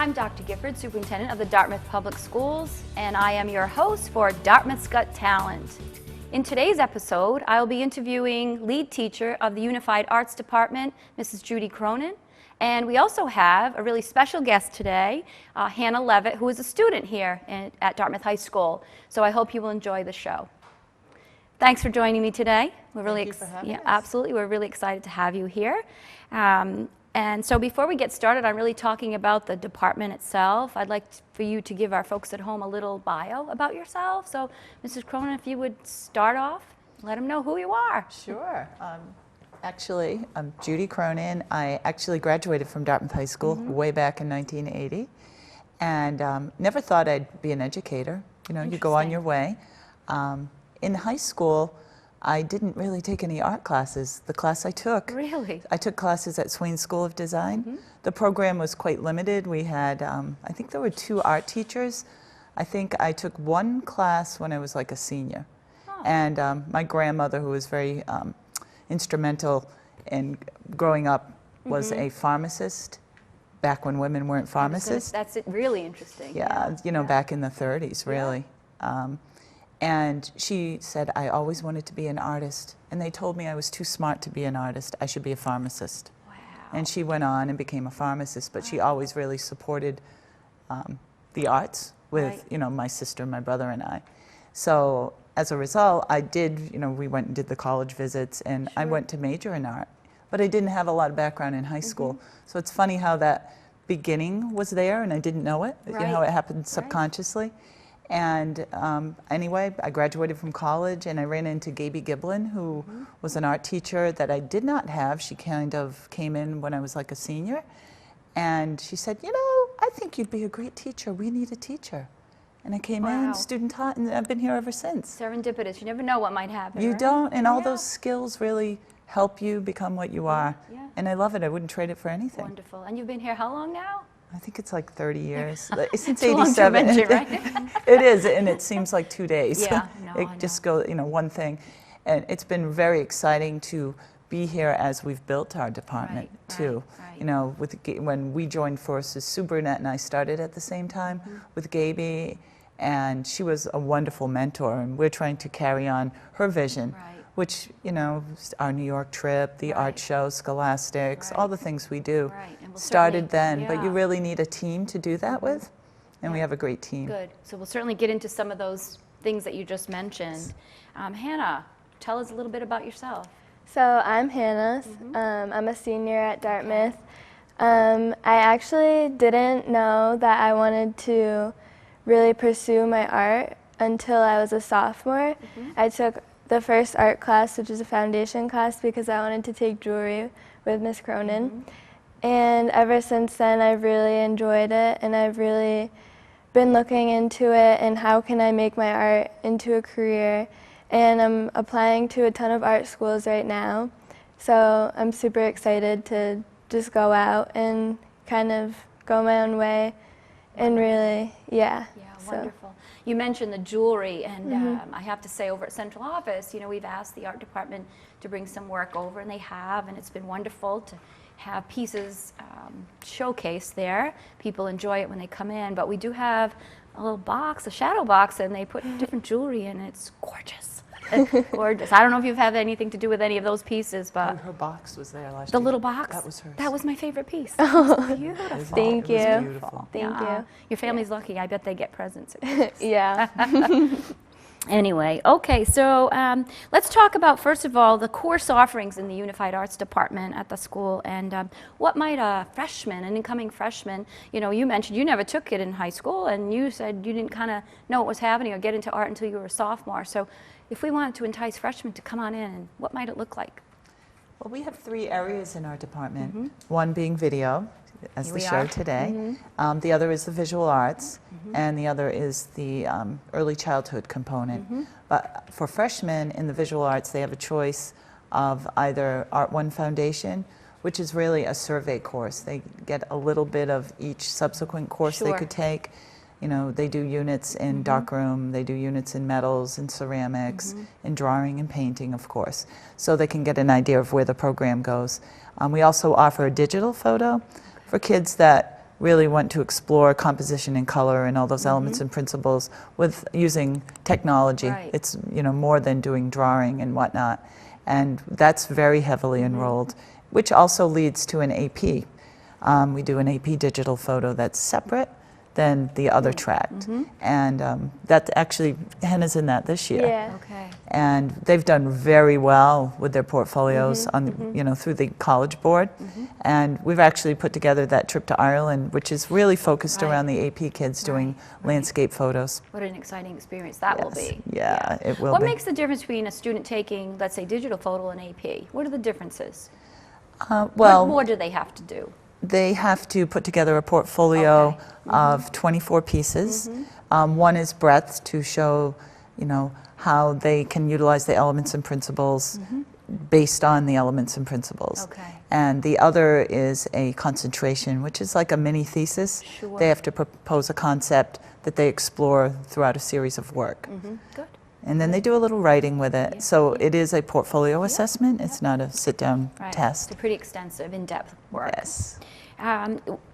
I'm Dr. Gifford, Superintendent of the Dartmouth Public Schools, and I am your host for Dartmouth's Got Talent. In today's episode, I'll be interviewing lead teacher of the Unified Arts Department, Mrs. Judy Cronin, and we also have a really special guest today, Hannah Levitt, who is a student here at Dartmouth High School. So I hope you will enjoy the show. Thanks for joining me today. We're really Thank you for having us. Absolutely. We're really excited to have you here. And so before we get started on really talking about the department itself, I'd like for you to give our folks at home a little bio about yourself. So, Mrs. Cronin, if you would start off, let them know who you are. Sure. Actually, I'm Judy Cronin. I actually graduated from Dartmouth High School way back in 1980, and never thought I'd be an educator. You know, you go on your way. In high school, I didn't really take any art classes. The class I took, I took classes at Swain School of Design. The program was quite limited. We had, I think there were 2 art teachers. I think I took 1 class when I was like a senior. And my grandmother, who was very instrumental in growing up, was a pharmacist back when women weren't pharmacists. That's really interesting. Yeah, you know, back in the 30s, really. And she said, I always wanted to be an artist. And they told me I was too smart to be an artist. I should be a pharmacist. Wow. And she went on and became a pharmacist, but she always really supported the arts with, you know, my sister, my brother, and I. So as a result, I did, you know, we went and did the college visits, and I went to major in art. But I didn't have a lot of background in high school. So it's funny how that beginning was there, and I didn't know it, you know, how it happened subconsciously. And anyway, I graduated from college, and I ran into Gaby Giblin, who was an art teacher that I did not have. She kind of came in when I was like a senior, and she said, you know, I think you'd be a great teacher. We need a teacher. And I came in, student taught, and I've been here ever since. Serendipitous. You never know what might happen. You don't, and all those skills really help you become what you are. And I love it. I wouldn't trade it for anything. Wonderful. And you've been here how long now? I think it's like 30 years, since Too long to 87. mention, right? It is, and it seems like 2 days. Yeah, no, It just goes, you know, one thing. And it's been very exciting to be here as we've built our department, too. You know, when we joined forces, Sue Burnett and I started at the same time with Gaby, and she was a wonderful mentor, and we're trying to carry on her vision. Which, you know, our New York trip, the art show, Scholastics, all the things we do started then. But you really need a team to do that with, and we have a great team. Good. So we'll certainly get into some of those things that you just mentioned. Hannah, tell us a little bit about yourself. So I'm Hannah. I'm a senior at Dartmouth. I actually didn't know that I wanted to really pursue my art until I was a sophomore. I took the first art class, which is a foundation class, because I wanted to take jewelry with Miss Cronin. And ever since then, I've really enjoyed it, and I've really been looking into it and how can I make my art into a career. And I'm applying to a ton of art schools right now, so I'm super excited to just go out and kind of go my own way and really, Wonderful. You mentioned the jewelry, and I have to say, over at Central Office, you know, we've asked the art department to bring some work over, and they have, and it's been wonderful to have pieces showcased there. People enjoy it when they come in, but we do have a little box, a shadow box, and they put different jewelry in. It's gorgeous. Gorgeous. I don't know if you've had anything to do with any of those pieces, but her box was there last the year. little box. That was hers. That was my favorite piece. Oh, beautiful. Thank you. It was beautiful. Thank you. Your family's lucky. I bet they get presents. Yeah. Anyway, okay, so let's talk about, first of all, the course offerings in the Unified Arts Department at the school, and what might a freshman, an incoming freshman, you know, you mentioned you never took it in high school, and you said you didn't kind of know what was happening or get into art until you were a sophomore. So if we wanted to entice freshmen to come on in, what might it look like? Well, we have 3 areas in our department, one being video, as the show today. The other is the visual arts, and the other is the early childhood component. But for freshmen in the visual arts, they have a choice of either Art 1 Foundation, which is really a survey course. They get a little bit of each subsequent course they could take. You know, they do units in darkroom, they do units in metals and ceramics, in drawing and painting, of course, so they can get an idea of where the program goes. We also offer a digital photo for kids that really want to explore composition and color and all those elements and principles with using technology. Right. It's, you know, more than doing drawing and whatnot. And that's very heavily enrolled, which also leads to an AP. We do an AP digital photo that's separate than the other track. And that actually, Hannah's in that this year. Yeah. Okay. And they've done very well with their portfolios on, you know, through the College Board. And we've actually put together that trip to Ireland, which is really focused around the AP kids doing landscape photos. What an exciting experience that will be. Yeah, it will What be. makes the difference between a student taking, let's say, digital photo and AP? What are the differences? What Well, more do they have to do? they have to put together a portfolio of 24 pieces. One is breadth to show, you know, how they can utilize the elements and principles based on the elements and principles. Okay. And the other is a concentration, which is like a mini thesis. Sure. They have to propose a concept that they explore throughout a series of work. Good. And then they do a little writing with it. So it is a portfolio assessment. It's not a sit-down Right. test. It's a pretty extensive, in-depth work. Yes.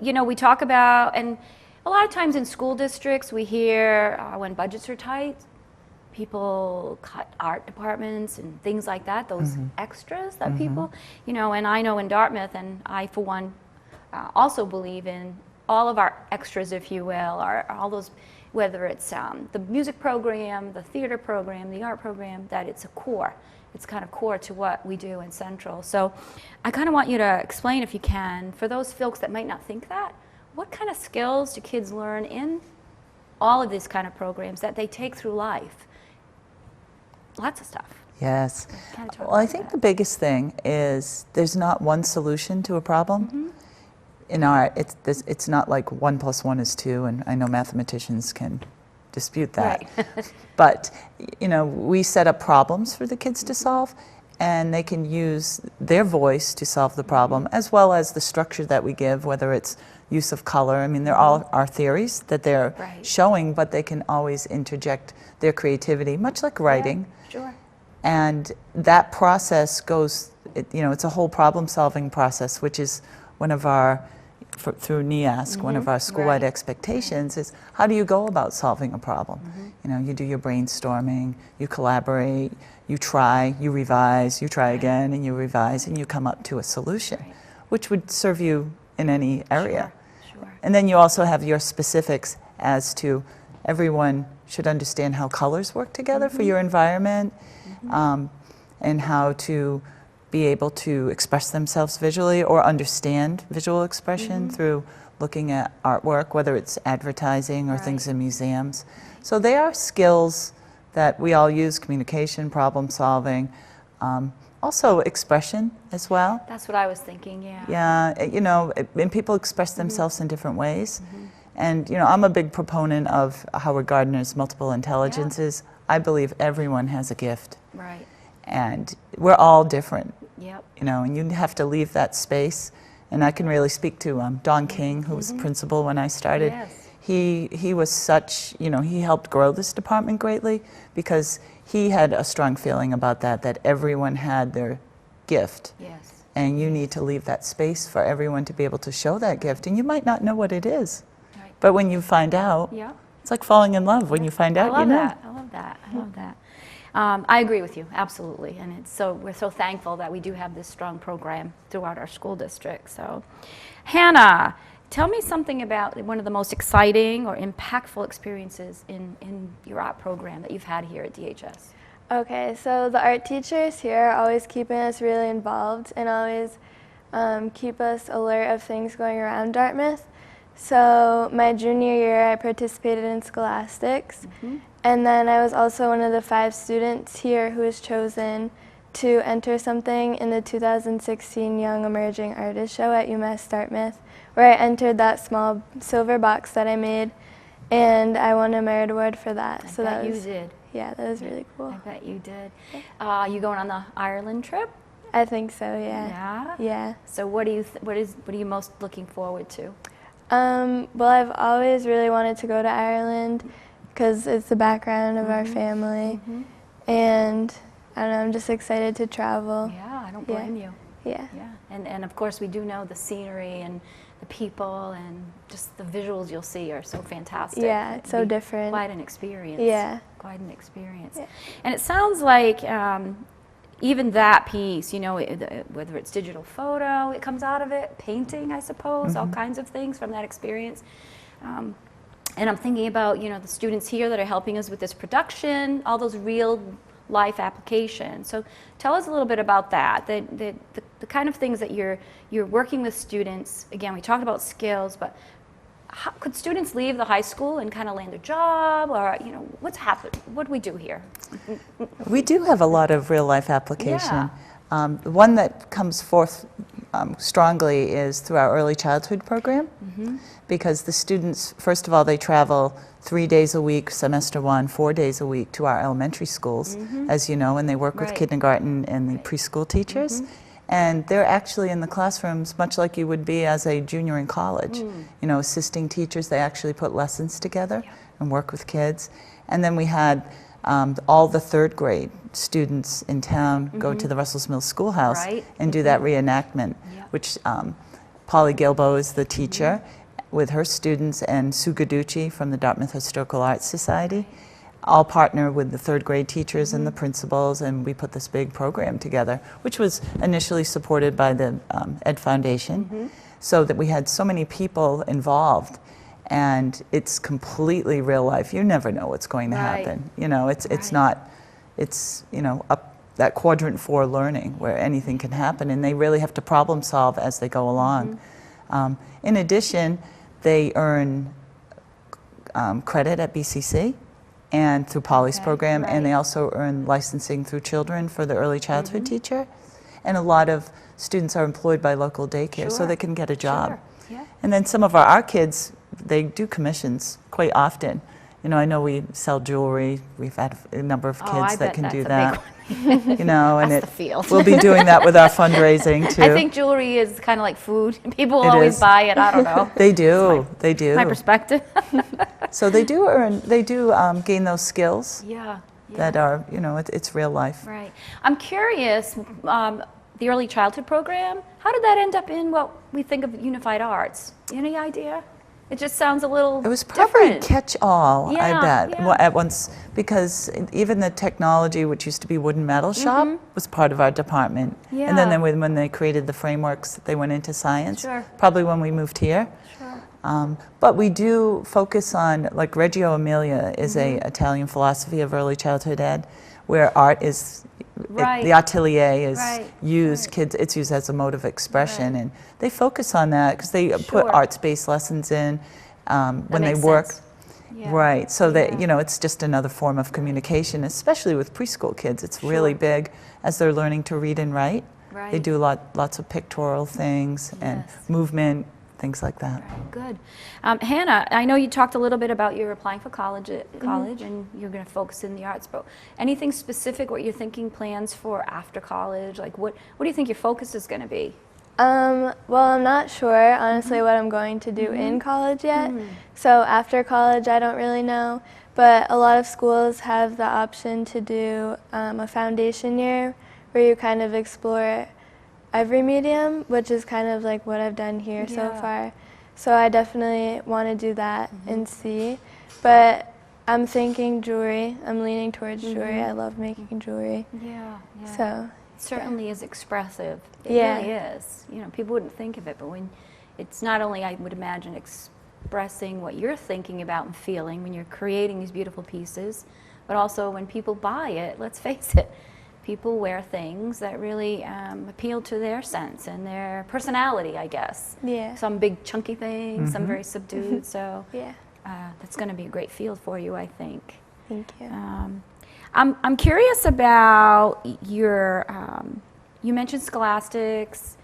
You know, we talk about, and a lot of times in school districts, we hear when budgets are tight, people cut art departments and things like that, those extras that people, you know, and I know in Dartmouth, and I, for one, also believe in all of our extras, if you will, all those, whether it's the music program, the theater program, the art program, that it's a core. It's kind of core to what we do in Central. So I kind of want you to explain, if you can, for those folks that might not think that, what kind of skills do kids learn in all of these kind of programs that they take through life? Lots of stuff. Yes. Kind of talk Well, I about think that. the biggest thing is there's not one solution to a problem. In art, it's not like 1 + 1 is 2, and I know mathematicians can dispute that. Right. But, you know, we set up problems for the kids to solve, and they can use their voice to solve the problem, as well as the structure that we give, whether it's use of color. I mean, they're all our theories that they're Right. showing, but they can always interject their creativity, much like writing. Sure. And that process goes, you know, it's a whole problem-solving process, which is one of our, through NEASC, one of our school-wide Right. expectations is, how do you go about solving a problem? You know, you do your brainstorming, you collaborate, you try, you revise, you try again, and you revise, and you come up to a solution, Right. which would serve you in any area. Sure. And then you also have your specifics as to everyone should understand how colors work together for your environment, and how to be able to express themselves visually or understand visual expression through looking at artwork, whether it's advertising or things Right. in museums. So they are skills that we all use: communication, problem solving, also expression as well. That's what I was thinking, yeah. Yeah, you know, and people express themselves in different ways. And, you know, I'm a big proponent of Howard Gardner's multiple intelligences. I believe everyone has a gift, Right. and we're all different, Yep. you know, and you have to leave that space. And I can really speak to Don King, who was the principal when I started. Yes. He was such, you know, he helped grow this department greatly because he had a strong feeling about that everyone had their gift. Yes. And you need to leave that space for everyone to be able to show that gift. And you might not know what it is. Right. But when you find out, Yeah. it's like falling in love. When you find I out, love you know. that. I love that. I love that. I agree with you, absolutely. And we're so thankful that we do have this strong program throughout our school district. So, Hannah, tell me something about one of the most exciting or impactful experiences in your art program that you've had here at DHS. Okay, so the art teachers here are always keeping us really involved and always keep us alert of things going around Dartmouth. So my junior year, I participated in scholastics, and then I was also one of the 5 students here who was chosen to enter something in the 2016 Young Emerging Artist Show at UMass Dartmouth, where I entered that small silver box that I made, and I won a merit award for that. I so bet that was, you did. yeah, that was really cool. I bet you did. You going on the Ireland trip? I think so, yeah. Yeah. Yeah. So what are you most looking forward to? Well, I've always really wanted to go to Ireland because it's the background of our family, and I don't know, I'm just excited to travel. Yeah, I don't Yeah. blame you. Yeah. Yeah, and of course we do know the scenery and the people and just the visuals you'll see are so fantastic. Yeah, it's so It'd be different. Quite an experience. Yeah. Quite an experience. Yeah. And it sounds like even that piece, you know, whether it's digital photo, it comes out of it, painting, I suppose, all kinds of things from that experience. And I'm thinking about, you know, the students here that are helping us with this production, all those real life applications. So tell us a little bit about that, the kind of things that you're working with students. Again, we talked about skills, but how, could students leave the high school and kind of land a job, or, you know, what's happened? What do we do here? We do have a lot of real life application. Yeah. The one that comes forth strongly is through our early childhood program, because the students, first of all, they travel 3 days a week, semester 1, 4 days a week to our elementary schools, as you know, and they work with Right. kindergarten and the preschool teachers. And they're actually in the classrooms much like you would be as a junior in college. You know, assisting teachers, they actually put lessons together and work with kids. And then we had all the third grade students in town go to the Russell's Mills Schoolhouse Right. and do that reenactment, which Polly Gilbo is the teacher with her students, and Sue Gaducci from the Dartmouth Historical Arts Society all partner with the third grade teachers and the principals, and we put this big program together, which was initially supported by the Ed Foundation, so that we had so many people involved. And it's completely real life. You never know what's going to Right. happen. You know, it's not, it's, you know, up that quadrant 4 learning where anything can happen, and they really have to problem solve as they go along. In addition, they earn credit at BCC and through Polly's program, and they also earn licensing through Children for the early childhood teacher. And a lot of students are employed by local daycare, so Sure. they can get a job. Sure. Yeah. And then some of our kids, they do commissions quite often. You know, I know we sell jewelry. We've had a number of Oh, kids I that bet can that's do a big that. one. You know, and That's the field. we'll be doing that with our fundraising too. I think jewelry is kind of like food. People will It always is. buy it. I don't know. They do. They do. My perspective. So they do earn. They do gain those skills Yeah. that are, you know, it's real life. Right. I'm curious, the early childhood program, how did that end up in what we think of unified arts? Any idea? It just sounds a little It was probably different. catch-all, Yeah, I bet, yeah. at once, because even the technology, which used to be wood and metal shop, was part of our department. And then Yeah. when they created the frameworks, they went into science, Sure. probably when we moved here. Sure. But we do focus on, like Reggio Emilia is a Italian philosophy of early childhood ed, where art is, Right. the atelier is Right, used, kids, it's used as a mode of expression, and they focus on that because they put Sure. arts-based lessons in when they makes work. sense. Yeah. Right, so that, Yeah. you know, it's just another form of communication, especially with preschool kids. It's really big as they're learning to read and write. Right. They do lots of pictorial things and Yes. movement, things like that. Good. Hannah, I know you talked a little bit about you're applying for college and you're going to focus in the arts, but anything specific, what you're thinking plans for after college? Like what do you think your focus is going to be? Well, I'm not sure, honestly, what I'm going to do in college yet. So after college, I don't really know. But a lot of schools have the option to do a foundation year where you kind of explore every medium, which is kind of like what I've done here so Yeah. far. So I definitely want to do that and see. But I'm thinking jewelry. I'm leaning towards jewelry. I love making jewelry. Yeah. So It certainly is expressive. It Yeah. really is. You know, people wouldn't think of it, but when it's not only, I would imagine, expressing what you're thinking about and feeling when you're creating these beautiful pieces, but also when people buy it, let's face it, people wear things that really appeal to their sense and their personality, I guess. yeah. Some big chunky things, some very subdued, so Yeah. that's going to be a great field for you, I think. Thank you. I'm curious about your, you mentioned scholastics,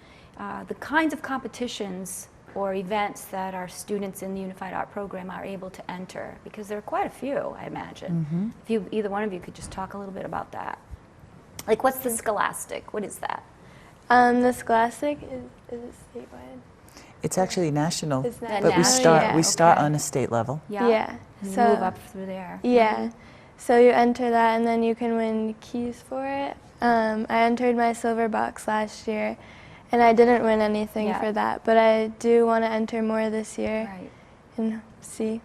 the kinds of competitions or events that our students in the Unified Art Program are able to enter, because there are quite a few, I imagine. If you, either one of you could just talk a little bit about that. Like, what's the scholastic? What is that? The Scholastic is it statewide? It's actually national, It's but national, we yeah. start Okay. on a state level. Yeah. And So move up through there. yeah. So you enter that, and then you can win keys for it. I entered my silver box last year, and I didn't win anything Yeah. for that, but I do want to enter more this year Right. and see.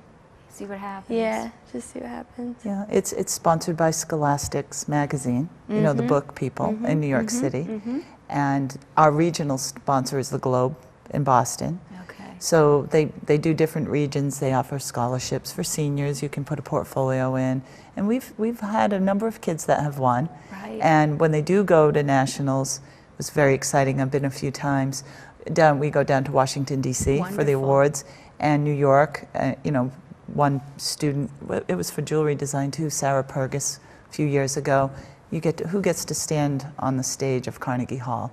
See what happens. Yeah, just see what happens. Yeah, it's sponsored by Scholastic's magazine, you know, the book people in New York City. And our regional sponsor is the Globe in Boston. Okay. So they do different regions. They offer scholarships for seniors. You can put a portfolio in. And we've had a number of kids that have won. Right. And when they do go to nationals, it was very exciting. I've been a few times. We go down to Washington, D.C. for the Wonderful. awards. And New York, you know, one student, it was for jewelry design too, Sarah Purgis, a few years ago. Who gets to stand on the stage of Carnegie Hall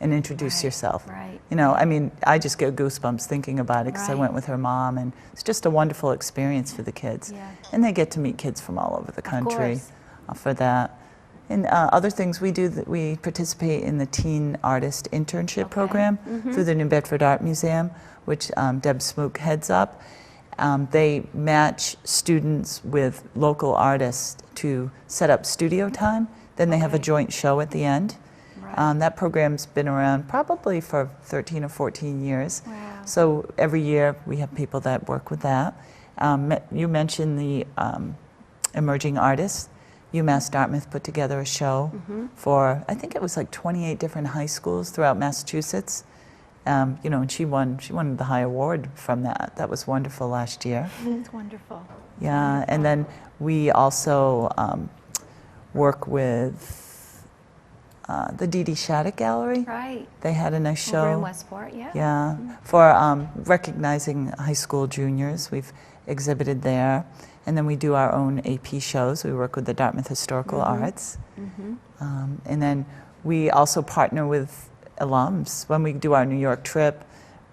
and introduce Right, yourself? right. You know, I mean, I just get goosebumps thinking about it because I Right. went with her mom, and it's just a wonderful experience for the kids. Yeah. And they get to meet kids from all over the country course. for that. And other things we do, that we participate in the Teen Artist Internship Program through the New Bedford Art Museum, which Deb Smook heads up. They match students with local artists to set up studio time. Then they have a joint show at the end. Right. That program's been around probably for 13 or 14 years. Wow. So every year we have people that work with that. You mentioned the emerging artists. UMass Dartmouth put together a show for, I think it was like 28 different high schools throughout Massachusetts. You know, and she won the high award from that. That was wonderful last year. It's wonderful. Yeah, and then we also work with the Dee Dee Shattuck Gallery. Right. They had a nice show. Over in Westport, yeah. Yeah, for recognizing high school juniors. We've exhibited there. And then we do our own AP shows. We work with the Dartmouth Historical Arts. And then we also partner with alums. When we do our New York trip,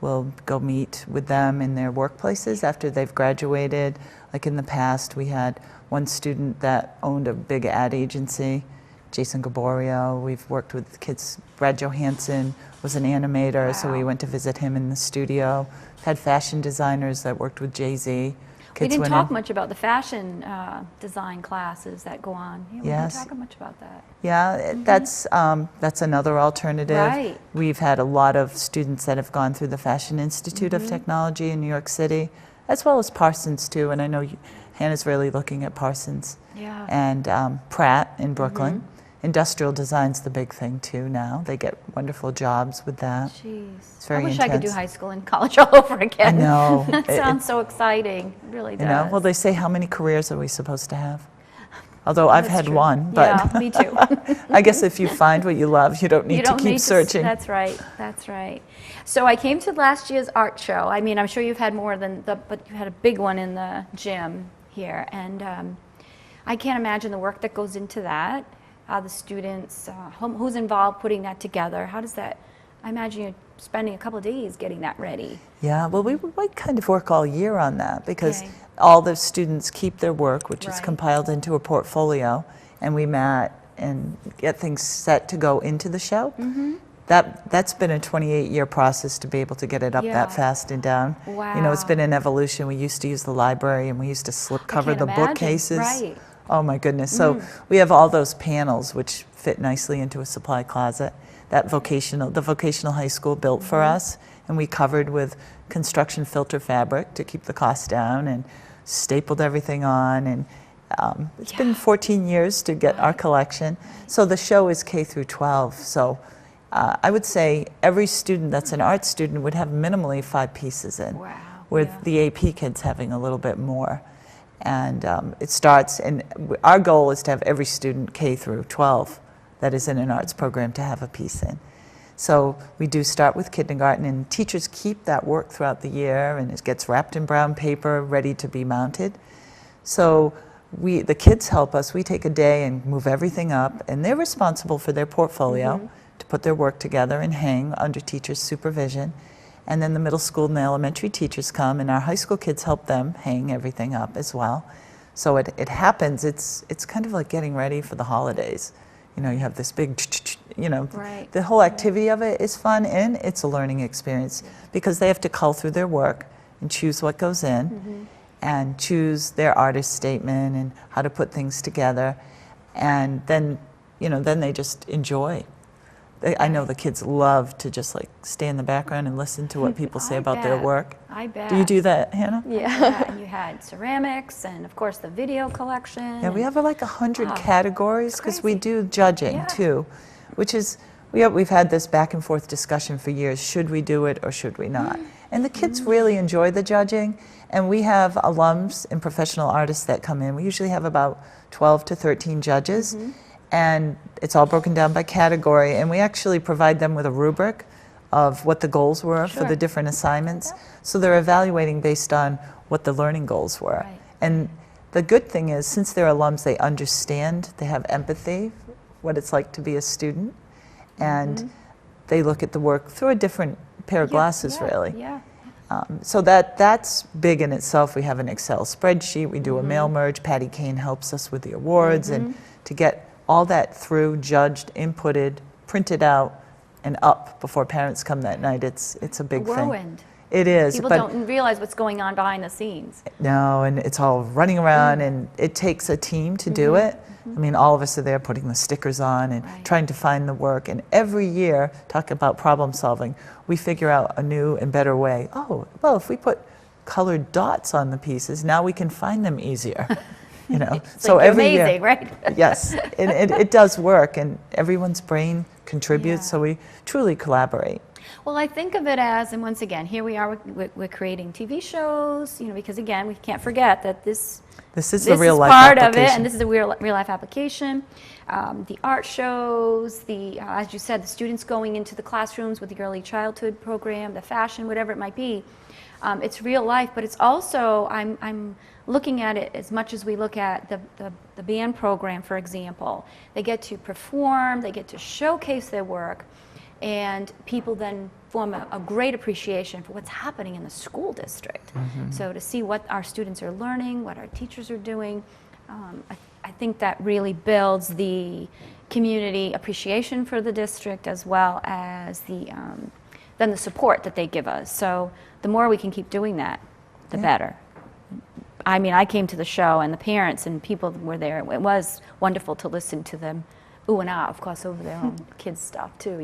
we'll go meet with them in their workplaces after they've graduated. Like in the past, we had one student that owned a big ad agency, Jason Gaborio. We've worked with kids. Brad Johansson was an animator, so we went to visit him in the studio. Had fashion designers that worked with Jay-Z. We Kids didn't went talk in. much about the fashion design classes that go on. Yeah, we Yes. didn't talk much about that. Yeah, that's another alternative. Right. We've had a lot of students that have gone through the Fashion Institute of Technology in New York City, as well as Parsons too. And I know Hannah's really looking at Parsons. Yeah. And Pratt in Brooklyn. Industrial design's the big thing too now. They get wonderful jobs with that. Jeez. It's very I wish I could do intense. high school and college all over again. I know. That It- sounds so exciting. It really does. You know, well, they say how many careers are we supposed to have? Although I've That's had true. one, but Yeah, me too. I guess if you find what you love, you don't need You to don't keep need searching. That's right. That's right. So I came to last year's art show. I mean, I'm sure you've had more than but you had a big one in the gym here, and I can't imagine the work that goes into that. The students, who's involved putting that together? How does that? I imagine you're spending a couple of days getting that ready. Yeah, well, we kind of work all year on that because Okay. all the students keep their work, which is Right. compiled into a portfolio, and we mat and get things set to go into the show. That's been a 28-year process to be able to get it up Yeah. that fast and down. You know, it's Wow. been an evolution. We used to use the library, and we used to slip cover can't the imagine. bookcases. Right. Oh my goodness! So we have all those panels which fit nicely into a supply closet. The vocational high school built for us, and we covered with construction filter fabric to keep the cost down, and stapled everything on. And it's been 14 years to get our collection. So the show is K through 12. So I would say every student that's an art student would have minimally 5 pieces in, Wow. with Yeah. the AP kids having a little bit more. And it starts, and our goal is to have every student K through 12 that is in an arts program to have a piece in. So we do start with kindergarten, and teachers keep that work throughout the year, and it gets wrapped in brown paper, ready to be mounted. So the kids help us. We take a day and move everything up, and they're responsible for their portfolio to put their work together and hang under teachers' supervision. And then the middle school and the elementary teachers come, and our high school kids help them hang everything up as well. So it happens. It's kind of like getting ready for the holidays. You know, you have this big, you know, Right. the whole activity of it is fun, and it's a learning experience because they have to cull through their work and choose what goes in and choose their artist statement and how to put things together. And then, you know, then they just enjoy I know the kids love to just like stay in the background and listen to what people say I about their bet. work. I bet. Do you do that, Hannah? Yeah. Yeah, and you had ceramics and of course the video collection. Yeah, we and- have like 100 Wow, categories because we crazy. do judging Yeah. too, which is, we've had this back and forth discussion for years. Should we do it or should we not? And the kids really enjoy the judging. And we have alums and professional artists that come in. We usually have about 12 to 13 judges. And it's all broken down by category. And we actually provide them with a rubric of what the goals were for Sure. the different assignments. So they're evaluating based on what the learning goals were. Right. And the good thing is, since they're alums, they understand, they have empathy, what it's like to be a student. And they look at the work through a different pair of glasses, really. Yeah. So that's big in itself. We have an Excel spreadsheet. We do a mail merge. Patty Kane helps us with the awards and to get all that through, judged, inputted, printed out, and up before parents come that night. It's a big thing. Whirlwind. It is. People but don't realize what's going on behind the scenes. no, and it's all running around, and it takes a team to do it. I mean, all of us are there putting the stickers on and Right. trying to find the work. And every year, talk about problem solving, we figure out a new and better way. Oh, well, if we put colored dots on the pieces, now we can find them easier. You know, It's like every amazing, year, right? yes, and it does work, and everyone's brain contributes, Yeah. so we truly collaborate. Well, I think of it as, and once again, here we are, we're creating TV shows, because again, we can't forget that this This is the real is life part application. of it, and this is a real life application. The art shows, as you said, the students going into the classrooms with the early childhood program, the fashion, whatever it might be. It's real life, but it's also, I'm looking at it as much as we look at the band program, for example. They get to perform, they get to showcase their work, and people then form a great appreciation for what's happening in the school district. So to see what our students are learning, what our teachers are doing, I think that really builds the community appreciation for the district, as well as then the support that they give us. So the more we can keep doing that, the better. I mean, I came to the show and the parents and people were there. It was wonderful to listen to them ooh and ah, of course, over their own kids' stuff too,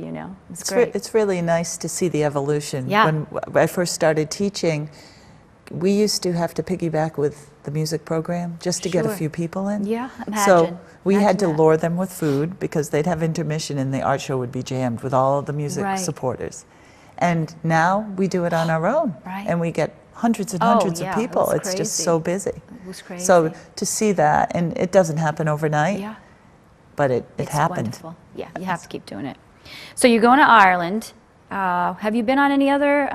It's great. It's really nice to see the evolution. Yeah. When I first started teaching, we used to have to piggyback with the music program just to get a Sure. few people in. Yeah, So imagine. we had to Imagine that. lure them with food because they'd have intermission and the art show would be jammed with all of the music Right. supporters. And now we do it on our own. Right. And we get hundreds and Oh, hundreds yeah, of it people. was It's just crazy. so busy. It was crazy. So to see that, and it doesn't happen overnight, yeah, but it it's happened. wonderful. Yeah, you have to keep doing it. So you're going to Ireland. Have you been on any other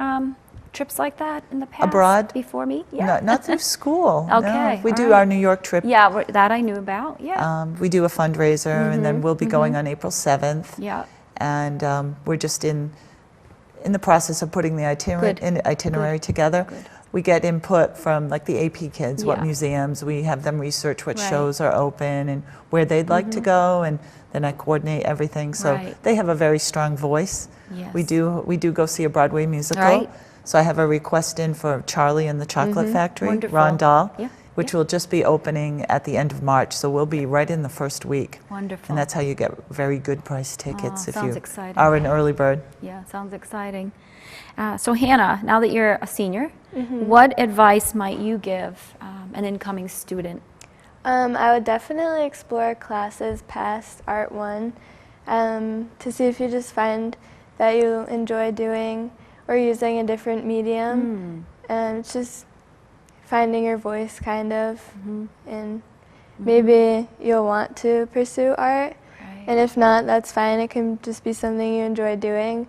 trips like that in the past? Abroad? Before me? No, not through school. no. Okay, We all do right. our New York trip. Yeah, that I knew about. Yeah. We do a fundraiser, and then we'll be going on April 7th. Yeah. And we're just in the process of putting the Good. itinerary together. Good. We get input from like the AP kids, what Yeah. museums. We have them research what Right. shows are open and where they'd like to go, and then I coordinate everything. So Right. they have a very strong voice. Yes. We do go see a Broadway musical. Right. So I have a request in for Charlie and the Chocolate Factory, Wonderful. Ron Dahl, Yeah, which will just be opening at the end of March. So we'll be right in the first week. Wonderful. And that's how you get very good price tickets if sounds you exciting. are an early bird. Yeah, sounds exciting. So Hannah, now that you're a senior, what advice might you give an incoming student? I would definitely explore classes past Art 1 to see if you just find that you enjoy doing or using a different medium. And it's just finding your voice, kind of. And maybe you'll want to pursue art. Right. And if not, that's fine. It can just be something you enjoy doing.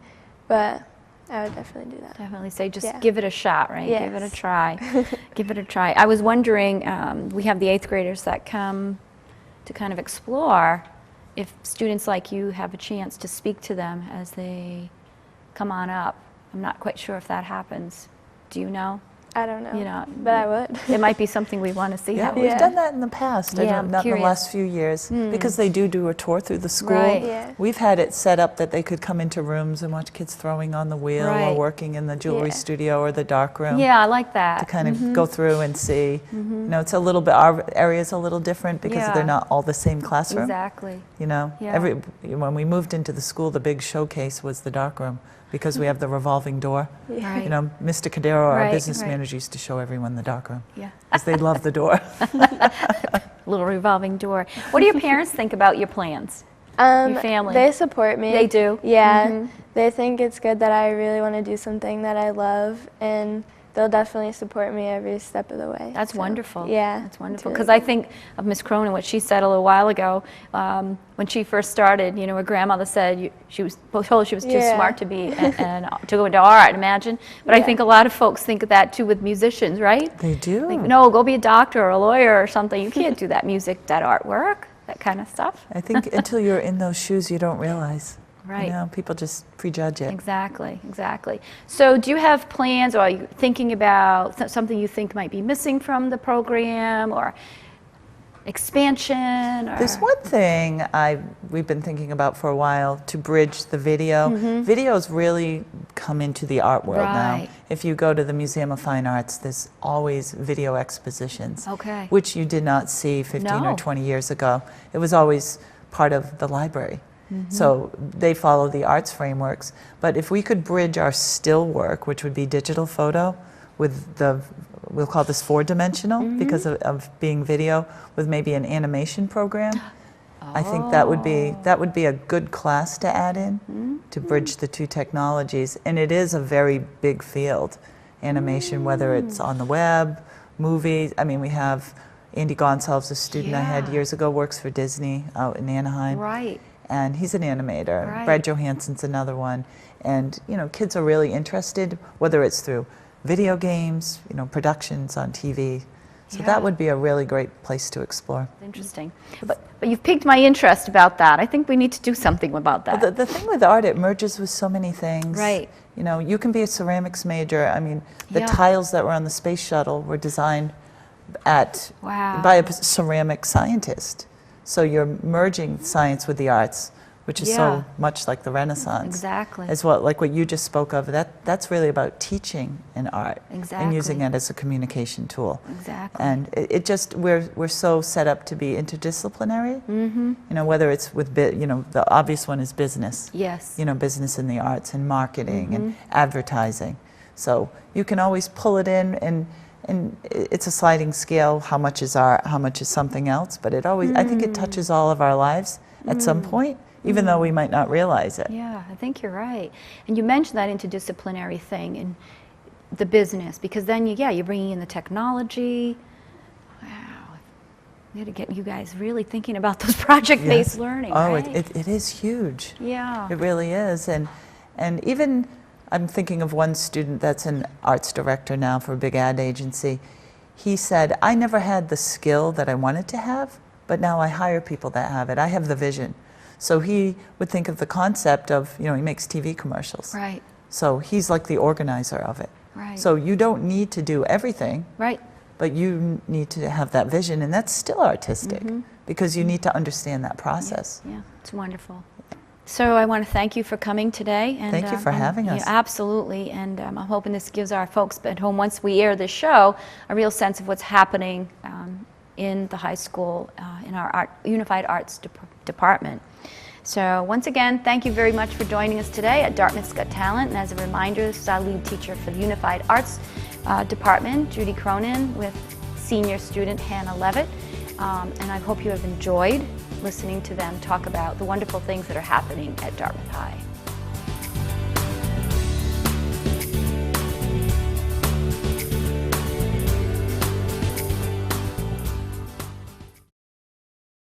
But I would definitely do that. Definitely say just Yeah. give it a shot, right? Give it a Yes. try. Give it a try. I was wondering, we have the 8th graders that come to kind of explore if students like you have a chance to speak to them as they come on up. I'm not quite sure if that happens. Do you know? I don't know. You know, but I would. it might be something we want to see. Yeah, happen. we've done that in the past. Yeah, I'm not in the curious. last few years, because they do a tour through the school. Right. Yeah. We've had it set up that they could come into rooms and watch kids throwing on the wheel or Right. working in the jewelry Yeah. studio or the dark room. Yeah, I like that. To kind of go through and see. You know, it's a little bit, our area's a little different because Yeah. they're not all the same classroom. Exactly. You know, Yeah. when we moved into the school, the big showcase was the dark room because we have the revolving door. Right. You know, Mr. Cadero, our Right, business right. manager, used to show everyone the dark room Yeah. because they love the door. Little revolving door. What do your parents think about your plans? Your family? They support me. They do? Yeah. They think it's good that I really want to do something that I love, and they'll definitely support me every step of the way. That's So, wonderful. Yeah. That's wonderful. it's Because really I think of Miss Cronin, what she said a little while ago, when she first started, you know, her grandmother said she was told she was too Yeah. smart to be and to go into art, imagine. But I Yeah. think a lot of folks think of that too with musicians, right? They do. Think, no, go be a doctor or a lawyer or something. You can't do that music, that artwork, that kind of stuff. I think until you're in those shoes, you don't realize. Right. You know, people just prejudge it. Exactly, exactly. So do you have plans, or are you thinking about something you think might be missing from the program, or expansion? Or? There's one thing we've been thinking about for a while to bridge the video. Videos really come into the art world now. Right. If you go to the Museum of Fine Arts, there's always video expositions, Okay. which you did not see 15 No. or 20 years ago. It was always part of the library. So they follow the arts frameworks. But if we could bridge our still work, which would be digital photo, with we'll call this four-dimensional because of being video, with maybe an animation program, I think that would be a good class to add in to bridge the two technologies. And it is a very big field, animation, whether it's on the web, movies. I mean, we have Andy Gonsalves, a student I had Yeah. years ago, works for Disney out in Anaheim. Right. And he's an animator. Right. Brad Johansson's another one. And, you know, kids are really interested, whether it's through video games, you know, productions on TV. So Yeah. that would be a really great place to explore. Interesting. But you've piqued my interest about that. I think we need to do something about that. The thing with art, it merges with so many things. Right. You know, you can be a ceramics major. I mean, the Yeah. tiles that were on the space shuttle were designed Wow. by a ceramic scientist. So you're merging science with the arts, which is Yeah. so much like the Renaissance. Exactly. As well, like what you just spoke of, that's really about teaching an art and using Exactly. it as a communication tool. Exactly. And it just, we're so set up to be interdisciplinary, you know, whether it's with, you know, the obvious one is business. Yes. You know, business in the arts and marketing and advertising. So you can always pull it in, and it's a sliding scale. How much is art? How much is something else? But it always, I think it touches all of our lives at some point, even though we might not realize it. Yeah, I think you're right. And you mentioned that interdisciplinary thing in the business, because then you're bringing in the technology. Wow. We got to get you guys really thinking about those project-based Yes. learning, Oh, right? it is huge. Yeah. It really is. And even, I'm thinking of one student that's an arts director now for a big ad agency. He said, I never had the skill that I wanted to have, but now I hire people that have it. I have the vision. So he would think of the concept of, you know, he makes TV commercials. Right, So he's like the organizer of it. right. So you don't need to do everything, right. but you need to have that vision, and that's still artistic because you need to understand that process. Yeah, it's wonderful. So I want to thank you for coming today. And, Thank you for having us. Yeah, absolutely. And I'm hoping this gives our folks at home, once we air this show, a real sense of what's happening in the high school, in our Unified Arts Department. So once again, thank you very much for joining us today at Dartmouth's Got Talent. And as a reminder, this is our lead teacher for the Unified Arts Department, Judy Cronin, with senior student Hannah Levitt. And I hope you have enjoyed listening to them talk about the wonderful things that are happening at Dartmouth High.